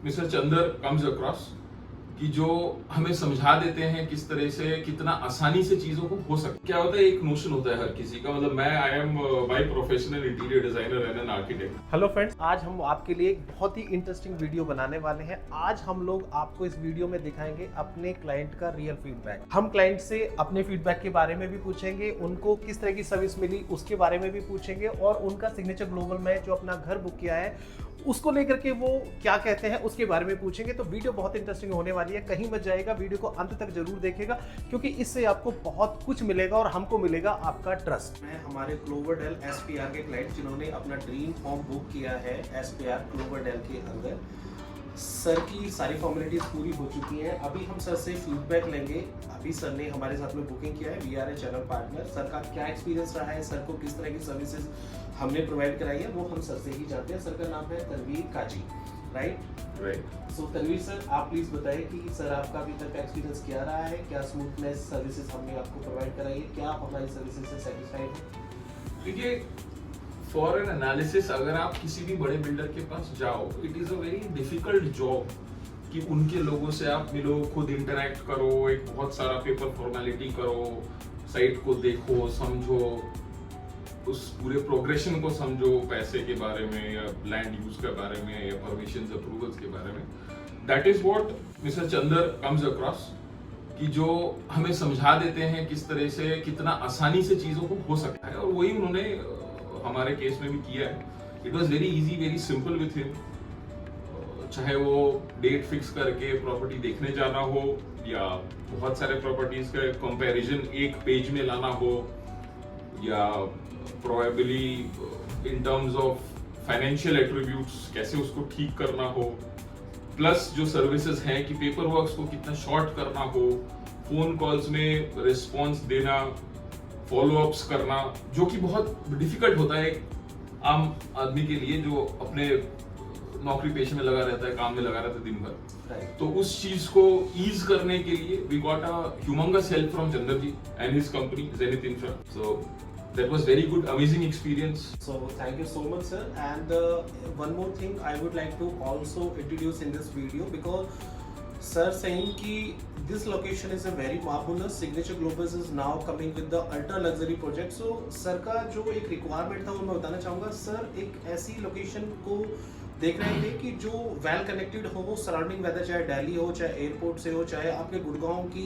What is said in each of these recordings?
Mister Chandar comes across कि जो हमें समझा देते हैं किस तरह से कितना आसानी से चीजों को हो सकता है। क्या होता है, एक नोशन होता है हर किसी का, मतलब मैं I am by professional interior designer and an architect. Hello friends, आज हम आपके लिए एक बहुत ही इंटरेस्टिंग वीडियो बनाने वाले हैं। आज हम लोग आपको इस वीडियो में दिखाएंगे अपने क्लाइंट का रियल फीडबैक। हम क्लाइंट से अपने फीडबैक के बारे में भी पूछेंगे, उनको किस तरह की सर्विस मिली उसके बारे में भी पूछेंगे, और उनका सिग्नेचर ग्लोबल में जो अपना घर बुक किया है उसको लेकर के वो क्या कहते हैं उसके बारे में पूछेंगे। तो वीडियो बहुत इंटरेस्टिंग होने वाली है, कहीं मत जाएगा, वीडियो को अंत तक जरूर देखेगा क्योंकि इससे आपको बहुत कुछ मिलेगा और हमको मिलेगा आपका ट्रस्ट। मैं हमारे क्लोवरडेल एसपीआर के क्लाइंट जिन्होंने अपना ड्रीम होम बुक किया है एसपीआर क्लोवरडेल के अंदर, सर की सारी फॉर्मेलिटीज पूरी हो चुकी हैं। अभी हम सर से फीडबैक लेंगे। अभी सर ने हमारे साथ में बुकिंग किया है, we are a channel partner. Sir का क्या एक्सपीरियंस रहा है, सर को किस तरह की सर्विसेज हमने प्रोवाइड कराई है, वो हम सर से ही जानते हैं। सर का नाम है तनवीर काजी, राइट? सो तनवीर सर, आप प्लीज बताएं कि सर आपका अभी तक का एक्सपीरियंस क्या रहा है, क्या स्मूथनेस सर्विसेज हमने आपको प्रोवाइड कराई है, क्या आप हमारी सर्विसेज से सेटिस्फाइड हैं? देखिए, फॉर एन एनालिसिस अगर आप किसी भी बड़े बिल्डर के पास जाओ, it is a very difficult job कि उनके लोगों से आप मिलो, खुद इंटरैक्ट करो, एक बहुत सारा पेपर फॉर्मेलिटी करो, साइट को देखो, समझो, उस पूरे प्रोग्रेशन को समझो, पैसे के बारे में या लैंड यूज के बारे में या परमिशंस अप्रूवल्स के बारे में। That is what mister Chandar comes across कि जो हमें समझा देते हैं किस तरह से कितना आसानी से चीजों को हो सकता है, और वही उन्होंने हमारे केस में भी किया है। It was very easy, very simple with him. चाहे वो डेट फिक्स करके प्रॉपर्टी देखने जाना हो या बहुत सारे प्रॉपर्टीज का कंपैरिजन एक पेज में लाना हो, या probably in terms of financial attributes कैसे उसको ठीक करना हो, प्लस जो सर्विसेज हैं कि पेपर वर्क्स को कितना शॉर्ट करना हो, फोन कॉल्स में रिस्पॉन्स देना, फॉलो अप्स करना, जो कि बहुत डिफिकल्ट होता है आम आदमी के लिए जो अपने नौकरी पेशे में लगा रहता है, काम में लगा रहता है दिन भर। तो उस चीज को ईज करने के लिए we got a humongous help from Chandar ji and his company Zenith Infra. So that was very good, amazing experience. So thank you so much, sir. And one more thing I would like to also introduce in this video, because sir saying ki this location is a very marvelous, Signature Globals is now coming with the ultra luxury project. So sir का जो एक requirement था वो मैं बताना चाहूँगा। Sir एक ऐसी लोकेशन को देख रहे थे कि जो वेल कनेक्टेड हो, वो सराउंडिंग वेदर चाहे दिल्ली हो, चाहे एयरपोर्ट से हो, चाहे आपके गुड़गांव की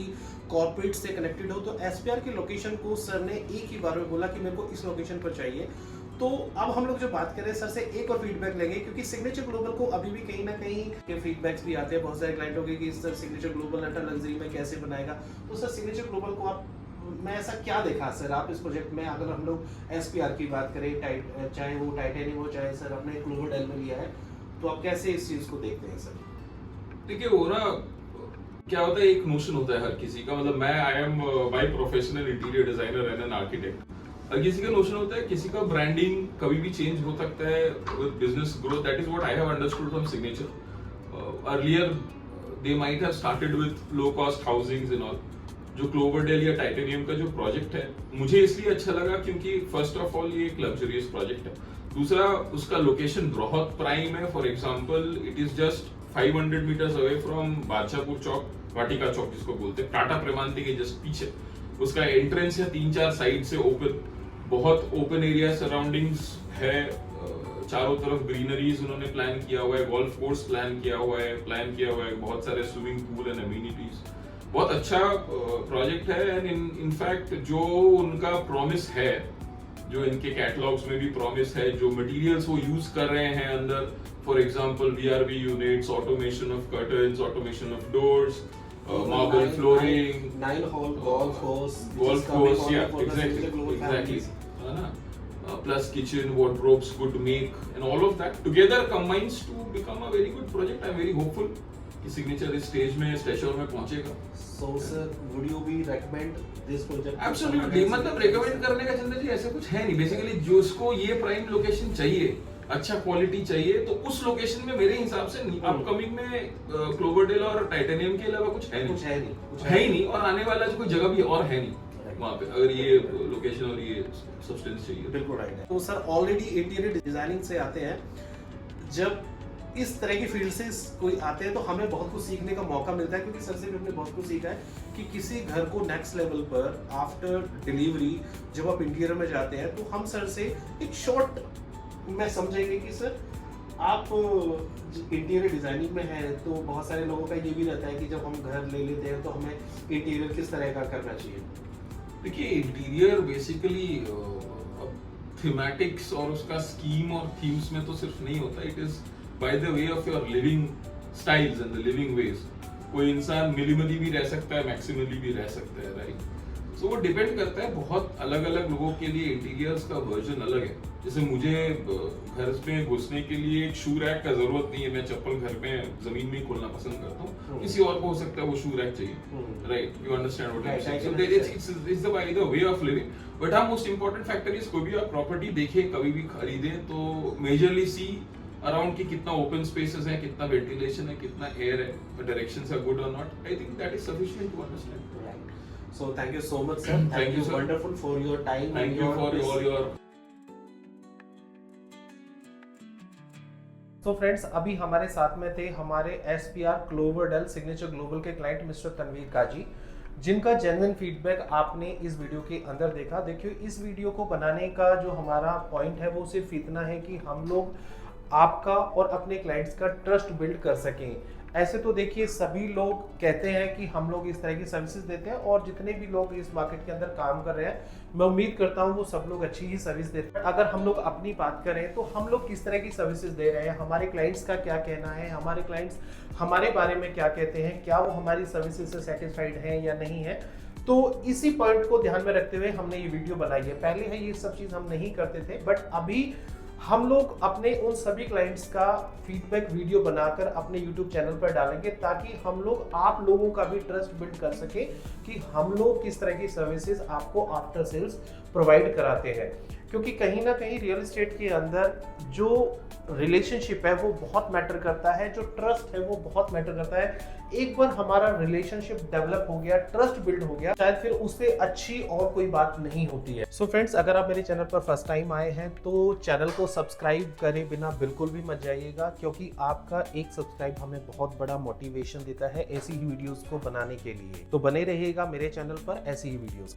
कॉर्पोरेट से कनेक्टेड हो। तो एसपीआर की लोकेशन को सर ने एक ही बार में बोला कि मेरे को इस लोकेशन पर चाहिए। तो अब हम लोग जो बात कर रहे हैं, सर से एक और फीडबैक लेंगे, क्योंकि सिग्नेचर ग्लोबल को अभी भी कहीं ना कहीं के फीडबैक्स भी आते हैं बहुत सारे क्लाइंटों के कि sir signature global ultra luxury में कैसे बनाएगा। तो सर सिग्नेचर ग्लोबल को आप मैं ऐसा क्या देखा सर आप इस प्रोजेक्ट में, अगर हम लोग एसपीआर की बात करें, चाहे वो टाइटेनियम हो, चाहे सर अपने क्लोवरडेल में लिया है, तो आप कैसे इस चीज को देखते हैं सर? देखिए, वो ना क्या होता है, एक नोशन होता है हर किसी का, मतलब मैं I am by professional interior designer and an architect. हर किसी का नोशन होता है, किसी का ब्रांडिंग कभी भी चेंज हो सकता है with business growth. That is what I have understood from Signature. Earlier they might have started with low cost housings and all. जो क्लोवरडेल या टाइटेनियम का जो प्रोजेक्ट है, मुझे इसलिए अच्छा लगा क्योंकि फर्स्ट ऑफ ऑल ये एक लग्जरियस प्रोजेक्ट है। दूसरा, उसका लोकेशन बहुत प्राइम है। For example, it is just 500 metres away from Badshahpur Chowk, Vatika Chowk जिसको बोलते हैं, टाटा प्रेमांती के जस्ट पीछे। उसका एंट्रेंस है 3-4 साइड से ओपन, बहुत ओपन एरिया सराउंडिंग्स है, चारों तरफ ग्रीनरीज उन्होंने प्लान किया हुआ है, गोल्फ कोर्स प्लान किया हुआ है, बहुत सारे स्विमिंग पूल एंड अम्यूनिटीज। बहुत अच्छा प्रोजेक्ट है। एंड इनफैक्ट जो उनका प्रॉमिस है, जो इनके कैटलॉग्स में भी प्रॉमिस है, जो मटेरियल्स वो यूज कर रहे हैं अंदर, for example VRV units, automation of curtains, automation of doors, marble flooring, 9 hole golf course, yeah, exactly, है ना, plus kitchen, wardrobes, good make, and all of that together combines to become a very good project. I'm very hopeful कि signature इस stage में, stretcher में पहुंचेगा। So sir, would you be recommend this project? Absolutely, मतलब recommend करने का चंद्र जी ऐसा कुछ है नहीं। बेसिकली जो उसको ये प्राइम लोकेशन चाहिए, अच्छा क्वालिटी चाहिए, तो उस लोकेशन में मेरे हिसाब से अपकमिंग में क्लोवरडेल और टाइटेनियम के अलावा कुछ है ही नहीं, और आने वाला जो कोई जगह भी और है नहीं वहाँ पे, अगर ये लोकेशन और ये सब्सटेंस चाहिए। बिल्कुल राइट है। तो सर ऑलरेडी इंटीरियर डिजाइनिंग से आते हैं, जब इस तरह की फील्ड से कोई आते हैं तो हमें बहुत कुछ सीखने का मौका मिलता है, क्योंकि सर से भी हमने बहुत कुछ सीखा है कि किसी घर को नेक्स्ट लेवल पर आफ्टर डिलीवरी जब आप इंटीरियर में जाते हैं तो हम सर से एक शॉर्ट में समझेंगे कि सर आप इंटीरियर डिजाइनिंग में हैं तो बहुत सारे लोगों का ये भी रहता है कि जब हम घर ले लेते हैं तो हमें इंटीरियर किस तरह का करना चाहिए। देखिए इंटीरियर बेसिकली थीमेटिक्स और उसका स्कीम और थीम्स में तो सिर्फ नहीं होता, it is by the way of your living styles and the living veg. कोई इंसान मिनिमली भी रह सकता है, मैक्सिमली भी रह सकता है, राइट। सो वो डिपेंड करता है, बहुत अलग अलग लोगों के लिए इंटीरियर्स का वर्जन अलग है। जैसे मुझे घर में घुसने के लिए एक शू रैक का जरूरत नहीं है, मैं चप्पल घर में जमीन में ही खोलना पसंद करता हूँ, किसी और को हो सकता है वो शू रैक चाहिए, right. You understand what I am saying. So it's the way of living. But हाँ, मोस्ट इंपॉर्टेंट फैक्टर इज कोई भी आप प्रॉपर्टी देखें, कभी भी खरीदें तो मेजरली सी अराउंड की कितना ओपन स्पेसेस है, कितना वेंटिलेशन है, कितना एयर है, डायरेक्शंस आर गुड और नॉट। I think that is sufficient to understand. So thank you so much, sir. Thank you, sir. Wonderful for your time. Thank you for all your तो friends, अभी हमारे साथ में थे हमारे SPR क्लोवर्डल सिग्नेचर ग्लोबल के क्लाइंट मिस्टर तनवीर काजी, जिनका genuine feedback आपने इस वीडियो के अंदर देखा। देखिए, इस वीडियो को बनाने का जो हमारा पॉइंट है वो सिर्फ इतना है कि हम लोग आपका और अपने क्लाइंट्स का ट्रस्ट बिल्ड कर सकें। ऐसे तो देखिए सभी लोग कहते हैं कि हम लोग इस तरह की सर्विसेज देते हैं, और जितने भी लोग इस मार्केट के अंदर काम कर रहे हैं मैं उम्मीद करता हूं वो सब लोग अच्छी ही सर्विस देते हैं। अगर हम लोग अपनी बात करें तो हम लोग किस तरह की सर्विसेज दे रहे हैं, हमारे क्लाइंट्स का क्या कहना है, हमारे क्लाइंट्स हमारे बारे में क्या कहते हैं, क्या वो हमारी सर्विसेज से सेटिस्फाइड हैं या नहीं है, तो इसी पॉइंट को ध्यान में रखते हुए हमने ये वीडियो बनाई है। पहले है ये सब चीज़ हम नहीं करते थे, बट अभी हम लोग अपने उन सभी क्लाइंट्स का फीडबैक वीडियो बनाकर अपने YouTube चैनल पर डालेंगे, ताकि हम लोग आप लोगों का भी ट्रस्ट बिल्ड कर सके कि हम लोग किस तरह की सर्विसेज आपको आफ्टर सेल्स प्रोवाइड कराते हैं। क्योंकि कहीं ना कहीं रियल एस्टेट के अंदर जो रिलेशनशिप है वो बहुत मैटर करता है, जो ट्रस्ट है वो बहुत मैटर करता है। एक बार हमारा रिलेशनशिप डेवलप हो गया, ट्रस्ट बिल्ड हो गया, शायद फिर उससे अच्छी और कोई बात नहीं होती है। सो फ्रेंड्स, अगर आप मेरे चैनल पर फर्स्ट टाइम आए हैं तो चैनल को सब्सक्राइब करे बिना बिल्कुल भी मत जाइएगा, क्योंकि आपका एक सब्सक्राइब हमें बहुत बड़ा मोटिवेशन देता है ऐसी ही वीडियोस को बनाने के लिए। तो बने रहिएगा मेरे चैनल पर ऐसी ही वीडियोस।